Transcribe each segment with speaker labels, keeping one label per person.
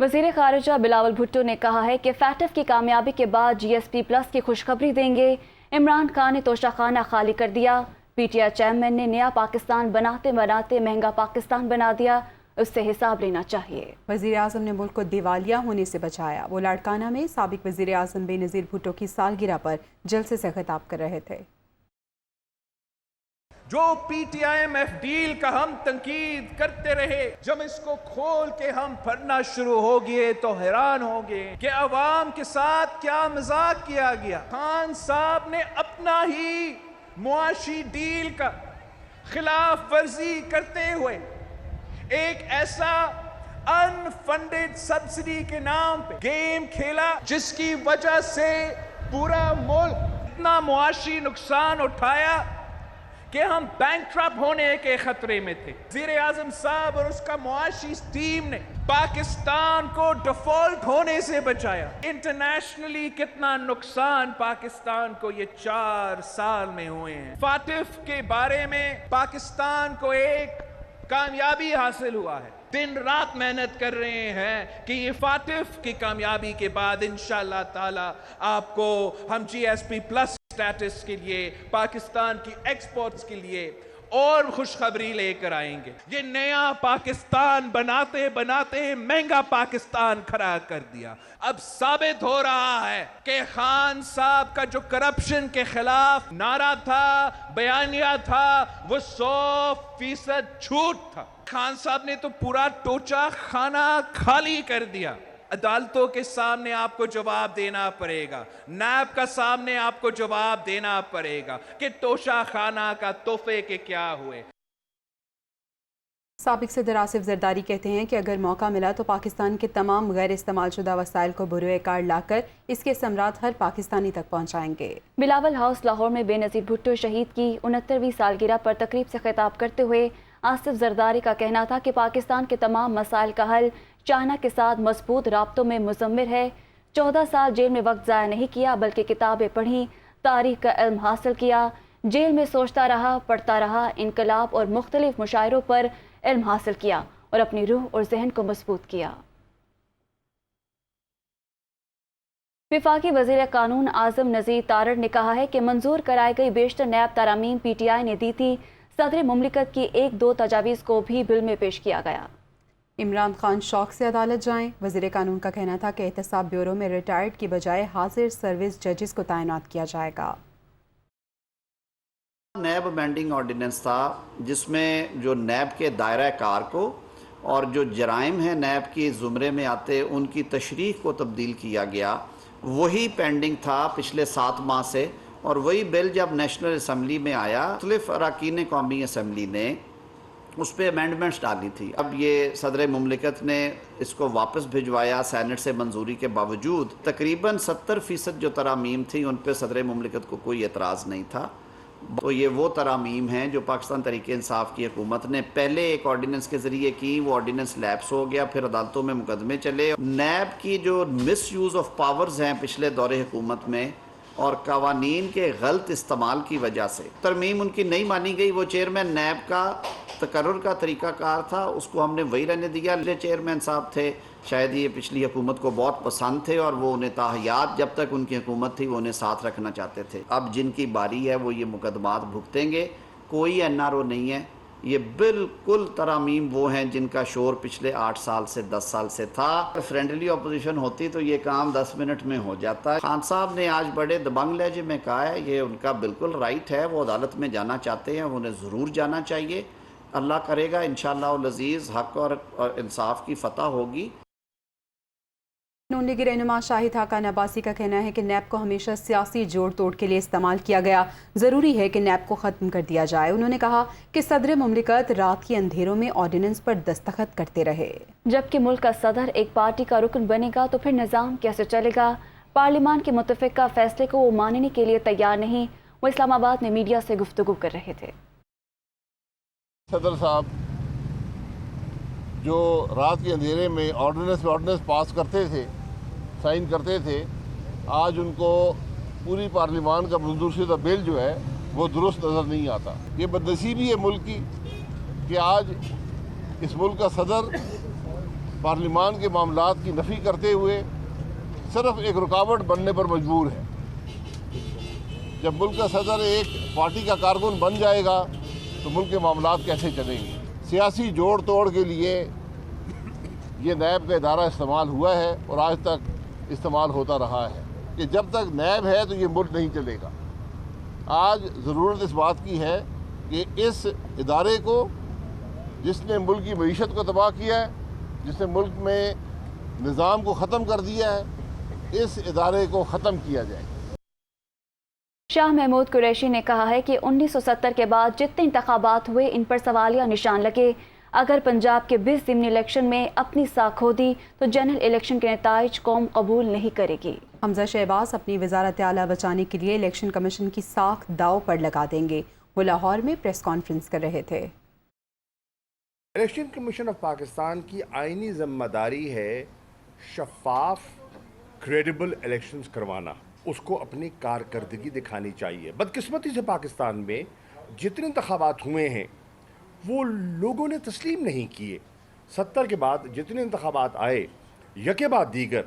Speaker 1: وزیر خارجہ بلاول بھٹو نے کہا ہے کہ فیٹف کی کامیابی کے بعد GSP+ کی خوشخبری دیں گے۔ عمران خان نے توشہ خانہ خالی کر دیا۔ PTI چیئرمین نے نیا پاکستان بناتے بناتے مہنگا پاکستان بنا دیا، اس سے حساب لینا چاہیے۔
Speaker 2: وزیر اعظم نے ملک کو دیوالیہ ہونے سے بچایا۔ وہ لاڑکانہ میں سابق وزیر اعظم بے نظیر بھٹو کی سالگرہ پر جلسے سے خطاب کر رہے تھے۔
Speaker 3: جو PTIMF ڈیل کا ہم تنقید کرتے رہے، جب اس کو کھول کے ہم پڑھنا شروع ہو گئے تو حیران ہو گئے کہ عوام کے ساتھ کیا مذاق کیا گیا۔ خان صاحب نے اپنا ہی معاشی ڈیل کا خلاف ورزی کرتے ہوئے ایک ایسا ان فنڈڈ سبسڈی کے نام پہ گیم کھیلا جس کی وجہ سے پورا ملک اتنا معاشی نقصان اٹھایا کہ ہم بینکرپٹ ہونے کے خطرے میں تھے۔ وزیر اعظم صاحب اور اس کا معاشی ٹیم نے پاکستان کو ڈیفالٹ ہونے سے بچایا۔ انٹرنیشنلی کتنا نقصان پاکستان کو یہ 4 سال میں ہوئے ہیں۔ فاٹف کے بارے میں پاکستان کو ایک کامیابی حاصل ہوا ہے۔ دن رات محنت کر رہے ہیں کہ یہ فاٹف کی کامیابی کے بعد انشاءاللہ تعالی آپ کو ہم GSP+ سٹیٹس کے لیے، پاکستان کی ایکسپورٹس کے لیے اور خوشخبری لے کر آئیں گے۔ یہ نیا پاکستان بناتے بناتے مہنگا پاکستان کھڑا کر دیا۔ اب ثابت ہو رہا ہے کہ خان صاحب کا جو کرپشن کے خلاف نعرہ تھا، بیانیہ تھا، وہ 100% جھوٹ تھا۔ خان صاحب نے تو پورا توشہ خانہ خالی کر دیا۔ عدالتوں کے سامنے آپ کو جواب دینا پڑے گا، نیب کا سامنے آپ کو جواب دینا پڑے گا کہ توشہ خانہ کا تحفے کے کیا ہوئے۔
Speaker 2: سابق صدر آصف زرداری کہتے ہیں کہ اگر موقع ملا تو پاکستان کے تمام غیر استعمال شدہ وسائل کو بروئے کار لا کر اس کے ثمرات ہر پاکستانی تک پہنچائیں گے۔
Speaker 1: بلاول ہاؤس لاہور میں بے نظیر بھٹو شہید کی 69ویں سالگرہ پر تقریب سے خطاب کرتے ہوئے آصف زرداری کا کہنا تھا کہ پاکستان کے تمام مسائل کا حل چائنا کے ساتھ مضبوط رابطوں میں مضمر ہے۔ 14 سال جیل میں وقت ضائع نہیں کیا بلکہ کتابیں پڑھیں، تاریخ کا علم حاصل کیا، جیل میں سوچتا رہا، پڑھتا رہا، انقلاب اور مختلف مشاعروں پر علم حاصل کیا اور اپنی روح اور ذہن کو مضبوط کیا۔ وفاقی وزیر قانون اعظم نذیر تارڑ نے کہا ہے کہ منظور کرائی گئی بیشتر نیب ترامیم PTI نے دی تھی۔ صدر مملکت کی 1-2 تجاویز کو بھی بل میں پیش کیا گیا۔
Speaker 2: عمران خان شوق سے عدالت جائیں۔ وزیر قانون کا کہنا تھا کہ احتساب بیورو میں ریٹائرڈ کی بجائے حاضر سروس ججز کو تعینات کیا جائے گا۔
Speaker 4: نیب امینڈنگ آرڈیننس تھا جس میں جو نیب کے دائرہ کار کو اور جو جرائم ہیں نیب کی زمرے میں آتے ان کی تشریح کو تبدیل کیا گیا۔ وہی پینڈنگ تھا پچھلے 7 ماہ سے، اور وہی بل جب نیشنل اسمبلی میں آیا مختلف اراکین قومی اسمبلی نے اس پہ امینڈمنٹس ڈالی تھی۔ اب یہ صدر مملکت نے اس کو واپس بھجوایا سینٹ سے منظوری کے باوجود۔ تقریباً 70% جو ترامیم تھی ان پہ صدر مملکت کو کوئی اعتراض نہیں تھا۔ تو یہ وہ ترامیم ہیں جو پاکستان تحریک انصاف کی حکومت نے پہلے ایک آرڈیننس کے ذریعے کی، وہ آرڈیننس لیپس ہو گیا، پھر عدالتوں میں مقدمے چلے۔ نیب کی جو مس یوز آف پاورز ہیں پچھلے دور حکومت میں اور قوانین کے غلط استعمال کی وجہ سے ترمیم ان کی نہیں مانی گئی۔ وہ چیئرمین نیب کا تقرر کا طریقہ کار تھا، اس کو ہم نے وہی رہنے دیا۔ چیئرمین صاحب تھے، شاید یہ پچھلی حکومت کو بہت پسند تھے اور وہ انہیں تاحیات جب تک ان کی حکومت تھی وہ انہیں ساتھ رکھنا چاہتے تھے۔ اب جن کی باری ہے وہ یہ مقدمات بھگتیں گے۔ کوئی NRO نہیں ہے، یہ بالکل ترامیم وہ ہیں جن کا شور پچھلے 8 سال سے 10 سال سے تھا۔ فرینڈلی اپوزیشن ہوتی تو یہ کام 10 منٹ میں ہو جاتا ہے۔ خان صاحب نے آج بڑے دبنگ لہجے میں کہا ہے، یہ ان کا بالکل رائٹ ہے، وہ عدالت میں جانا چاہتے ہیں، انہیں ضرور جانا چاہیے۔ اللہ کرے گا انشاءاللہ العزیز حق اور انصاف کی فتح ہوگی۔
Speaker 2: نون لیگی رہنما شاہد حقان عباسی کا کہنا ہے کہ نیب کو ہمیشہ سیاسی جوڑ توڑ کے لیے استعمال کیا گیا، ضروری ہے کہ نیب کو ختم کر دیا جائے۔ انہوں نے کہا کہ صدر مملکت رات کے اندھیروں میں آرڈیننس پر دستخط کرتے رہے۔
Speaker 1: جبکہ ملک کا صدر ایک پارٹی کا رکن بنے گا تو پھر نظام کیسے چلے گا؟ پارلیمان کے متفقہ فیصلے کو وہ ماننے کے لیے تیار نہیں۔ وہ اسلام آباد میں میڈیا سے گفتگو کر رہے تھے۔
Speaker 5: صدر صاحب جو رات کے اندھیرے میں آرڈیننس پاس کرتے تھے، سائن کرتے تھے، آج ان کو پوری پارلیمان کا منظور شدہ بل جو ہے وہ درست نظر نہیں آتا۔ یہ بدنصیبی ہے ملک کی کہ آج اس ملک کا صدر पार्लिमान के मामलात की नफ़ी करते हुए सिर्फ एक रुकावट बनने पर मजबूर है। जब मुल्क का सदर एक पार्टी का कारकुन बन जाएगा तो मुल्क के मामलात कैसे चलेंगे। सियासी जोड़ तोड़ के लिए ये नैब का इदारा इस्तेमाल हुआ है और आज तक इस्तेमाल होता रहा है कि जब तक नैब है तो ये मुल्क नहीं चलेगा। आज ज़रूरत इस बात की है कि इस इदारे को, जिसने मुल्क की मईशत को तबाह किया है, जिसने मुल्क में निज़ाम को ख़त्म कर दिया है, इस इदारे को ख़त्म किया जाए।
Speaker 1: शाह महमूद कुरैशी ने कहा है कि 1970 के बाद जितने इंतखाबात हुए इन पर सवालिया निशान लगे। अगर पंजाब के 20 ज़िमनी इलेक्शन में अपनी साख खो दी तो जनरल इलेक्शन के नताइज कौम कबूल नहीं करेगी।
Speaker 2: हमजा शहबाज अपनी वजारत आला बचाने के लिए इलेक्शन कमीशन की साख दाव पर लगा देंगे। वो लाहौर में प्रेस कॉन्फ्रेंस कर रहे थे।
Speaker 6: इलेक्शन कमीशन ऑफ पाकिस्तान की आईनी जिम्मेदारी है शफाफ क्रेडिबल इलेक्शंस करवाना, उसको अपनी कारकर्दगी दिखानी चाहिए। बदकिस्मती से पाकिस्तान में जितने इंतखाबात हुए हैं वो लोगों ने तस्लीम नहीं किए। 70 के बाद जितने इंतखाबात आए यके बाद दीगर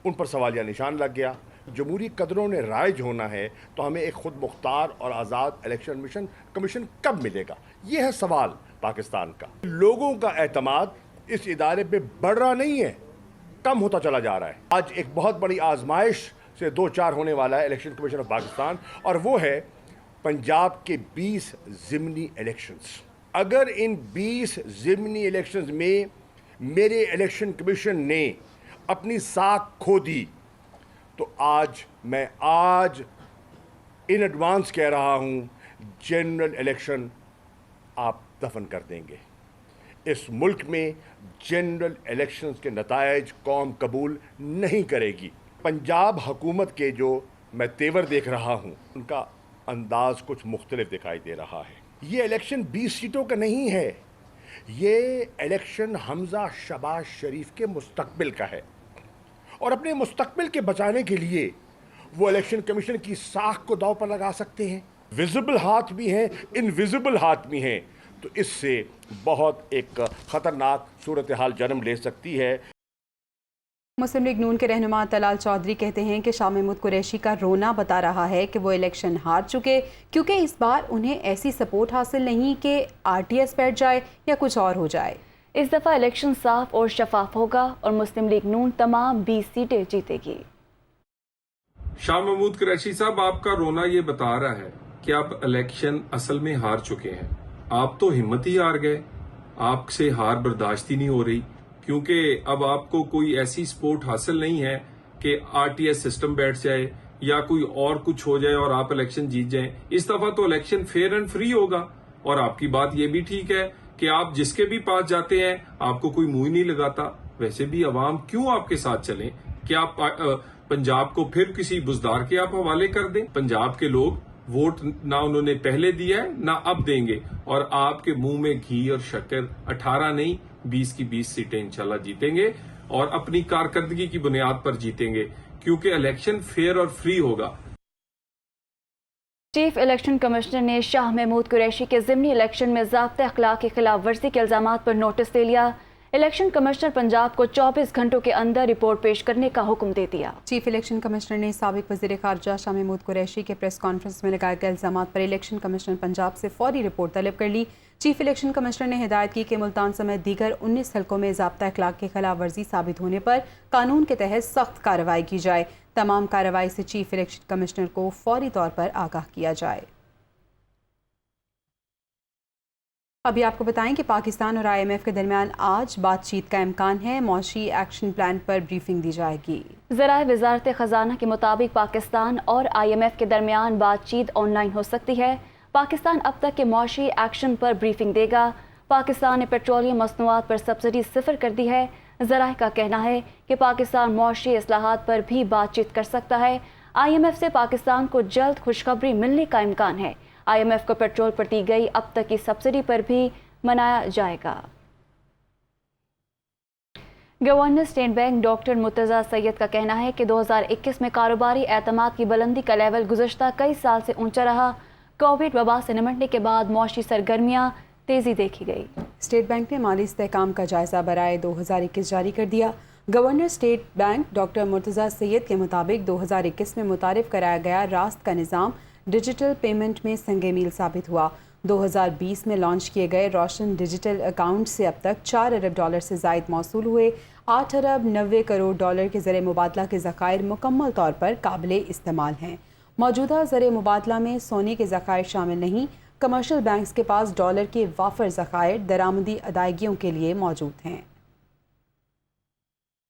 Speaker 6: उन पर सवालिया निशान लग गया। जमहूरी कदरों ने राइज होना है तो हमें एक खुद मुख्तार और आज़ाद इलेक्शन कमीशन कब मिलेगा, ये है सवाल पाकिस्तान का। लोगों का एतमाद इस इदारे पे बढ़ रहा नहीं है, कम होता चला जा रहा है। आज एक बहुत बड़ी आजमाइश से 2-4 होने वाला है इलेक्शन कमीशन ऑफ पाकिस्तान, और वो है पंजाब के 20 ज़िमनी इलेक्शंस। अगर इन 20 ज़िमनी इलेक्शंस में मेरे इलेक्शन कमीशन ने अपनी साख खो दी तो मैं आज इन एडवांस कह रहा हूँ, जनरल इलेक्शन आप दफन कर देंगे। इस मुल्क में जनरल इलेक्शंस के नताइज कौम कबूल नहीं करेगी। पंजाब हुकूमत के जो मैं तेवर देख रहा हूँ उनका अंदाज कुछ मुख्तलिफ दिखाई दे रहा है। ये इलेक्शन 20 सीटों का नहीं है, ये इलेक्शन हमजा शहबाज शरीफ के मुस्तकबिल का है, और अपने मुस्तकबिल के बचाने के लिए वो इलेक्शन कमीशन की साख को दाव पर लगा सकते हैं। विजिबल हाथ भी हैं, इनविजिबल हाथ भी हैं, तो इससे बहुत एक ख़तरनाक सूरत हाल जन्म ले सकती है।
Speaker 2: मुस्लिम लीग नून के रहनुमा तलाल चौधरी कहते हैं कि शाह महमूद कुरैशी का रोना बता रहा है कि वो इलेक्शन हार चुके, क्योंकि इस बार उन्हें ऐसी सपोर्ट हासिल नहीं कि RTS बैठ जाए या कुछ और हो जाए।
Speaker 1: इस दफ़ा इलेक्शन साफ और शफाफ होगा और मुस्लिम लीग नून तमाम 20 सीटें जीतेगी।
Speaker 7: शाह महमूद कुरैशी साहब, आपका रोना ये बता रहा है कि आप इलेक्शन असल में हार चुके हैं। आप तो हिम्मत ही हार गए, आपसे हार बर्दाश्त ही नहीं हो रही, क्योंकि अब आपको कोई ऐसी सपोर्ट हासिल नहीं है कि RTS सिस्टम बैठ जाए या कोई और कुछ हो जाए और आप इलेक्शन जीत जाएं। इस दफा तो इलेक्शन फेयर एंड फ्री होगा, और आपकी बात यह भी ठीक है कि आप जिसके भी पास जाते हैं आपको कोई मुंह ही नहीं लगाता। वैसे भी अवाम क्यों आपके साथ चलें कि आप पंजाब को फिर किसी बुजदार के आप हवाले कर दें। पंजाब के लोग वोट ना उन्होंने पहले दिया है ना अब देंगे, और आपके मुंह में घी और शक्कर 18 नहीं 20 की 20 सीटें इंशाल्लाह जीतेंगे, और अपनी कारकर्दगी की बुनियाद पर जीतेंगे, क्योंकि इलेक्शन फेयर और फ्री होगा।
Speaker 1: चीफ इलेक्शन कमिश्नर ने शाह महमूद कुरैशी के ज़िमनी इलेक्शन में ज़ाब्ते अखलाक की खिलाफ वर्जी के इल्जामात पर नोटिस दे लिया। इलेक्शन कमिश्नर पंजाब को 24 घंटों के अंदर रिपोर्ट पेश करने का हुक्म दे दिया।
Speaker 2: चीफ इलेक्शन कमिश्नर ने साबिक वज़ीर ख़ारजा शाह महमूद कुरैशी के प्रेस कॉन्फ्रेंस में लगाए गए इल्जामात पर इलेक्शन कमिश्नर पंजाब से फौरी रिपोर्ट तलब कर ली। चीफ इलेक्शन कमिश्नर ने हिदायत की कि मुल्तान समेत दीगर 19 हल्कों में ज़ाब्ता अखलाक की खिलाफ वर्जी साबित होने पर कानून के तहत सख्त कार्रवाई की जाए। तमाम कार्रवाई से चीफ इलेक्शन कमिश्नर को फौरी तौर पर आगाह किया जाए। अभी आपको बताएं कि पाकिस्तान और IMF के दरमियान आज बातचीत का इम्कान है। मौशी एक्शन प्लान पर ब्रीफिंग दी जाएगी।
Speaker 1: ज़राए वज़ारत ख़जाना के मुताबिक पाकिस्तान और IMF के दरमियान बातचीत ऑनलाइन हो सकती है। पाकिस्तान अब तक के मौशी एक्शन पर ब्रीफिंग देगा। पाकिस्तान ने पेट्रोलियम मसनूआत पर सब्सिडी 0 कर दी है। ज़राए का कहना है कि पाकिस्तान मौशी इस्लाहात पर भी बातचीत कर सकता है। IMF से पाकिस्तान को जल्द खुशखबरी मिलने का इम्कान है। IMF को पेट्रोल पर दी गई अब तक की सब्सिडी पर भी मनाया जाएगा। Governor state bank doctor Murtaza Syed का कहना है कि 2021 में कारोबारी एतमाद की बुलंदी का लेवल गुज़श्ता कई साल से ऊंचा रहा। कोविड वबा से निमटने के बाद मौशी सरगर्मियाँ तेज़ी देखी गई।
Speaker 2: स्टेट बैंक ने माली इस्तेहकाम का जायजा बराए 2021 जारी कर दिया। Governor state bank doctor Murtaza Syed के मुताबिक 2021 में मुतारिफ कराया गया रास्त का निज़ाम डिजिटल पेमेंट में संगे मील साबित हुआ। 2020 में लॉन्च किए गए रोशन डिजिटल अकाउंट से अब तक 4 अरब डॉलर से ज़ायद मौसूल हुए। 8 अरब 90 करोड़ डॉलर के ज़रिए मुबादला के ज़खायर मुकम्मल तौर पर काबिल इस्तेमाल हैं। मौजूदा ज़रिए मुबादला में सोने के ज़खायर शामिल नहीं। कमर्शियल बैंक्स के पास डॉलर के वाफर ज़खायर दरामदी अदायगियों के लिए मौजूद हैं।